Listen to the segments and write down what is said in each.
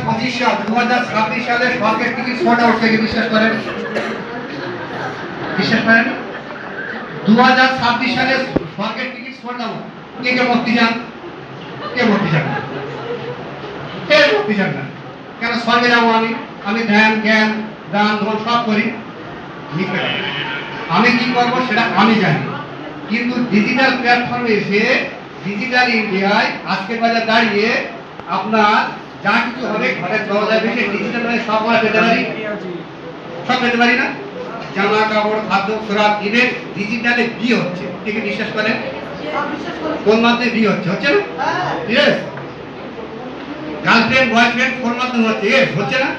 সাল 2026 সালে সরকার ticket sold out থেকে বিশ্বাস করেন? বিশ্বাস করেন? 2026 সালে সরকার টিকিট সোল্ড আউট। কে কে ভর্তি যান? কে ভর্তি যান? কে ভর্তি যান না? কেন স্বর্গে যাবো আমি? আমি ধ্যান জ্ঞান দান ধর্ম সব করি। আমি কি করবো সেটা আমি জানি, কিন্তু ডিজিটাল প্ল্যাটফর্মে এসে ডিজিটাল ইন্ডিয়ায় আজকের বাজার দাঁড়িয়ে আপনার যা কিছু হবে ঘরের দরজায় বসে ডিজিটাল সব আমরা পেতে পারি, সব পেতে পারি না? জামা কাপড় খাদ্য খোরাক ইভেন ডিজিটালে বিয়ে হচ্ছে, ঠিক বিশ্বাস করেন? কোন মাধ্যমে বিয়ে হচ্ছে? হচ্ছে না? ইয়েস। গার্লফ্রেন্ড বয়ফ্রেন্ড ফোন মাধ্যমে হচ্ছে, ইয়েস হচ্ছে না?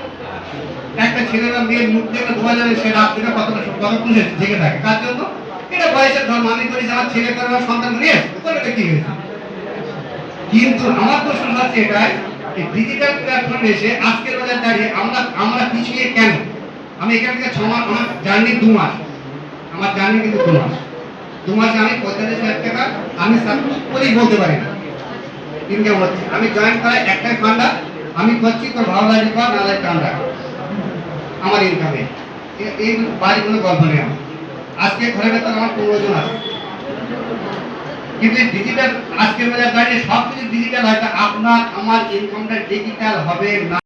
একটা ছেলেরা মেয়ের মুখ দেখে বোঝা যাবে সে রাত থেকে কতক্ষণ জেগে থাকে, কার জন্য? এটা বয়সের ধর্ম, আমি করি আমার ছেলে করে আমার সন্তান করি, ওটা কি হয়েছে? কিন্তু আমার প্রশ্ন হচ্ছে এটাই, এই ডিজিটাল প্ল্যাটফর্মে এসে আজকের বাজার দাঁড়িয়ে আমরা পিছিয়ে কেন? আমি এখান থেকে 6 মাস, আমার জার্নি 2 মাস, আমার জার্নি কিন্তু 2 মাস। 2 মাসে আমি 45,000 টাকা আমি করেই বলতে পারি না ইনকাম হচ্ছে। আমি জয়েন করাই একটাই ফান্ডা, আমি করছি তোর ভালো লাগবে কর না লাগে কান্ডা আমার ইনকামে। এই বাড়ি কোনো গল্প নেই আমার। আজকে ঘরের ভেতর আমার 15 জন আছে, কিন্তু ডিজিটাল আজকের বাজার দাঁড়িয়ে সব কিছু ডিজিটাল হয়, আপনার আমার ইনকামটা ডিজিটাল হবে না।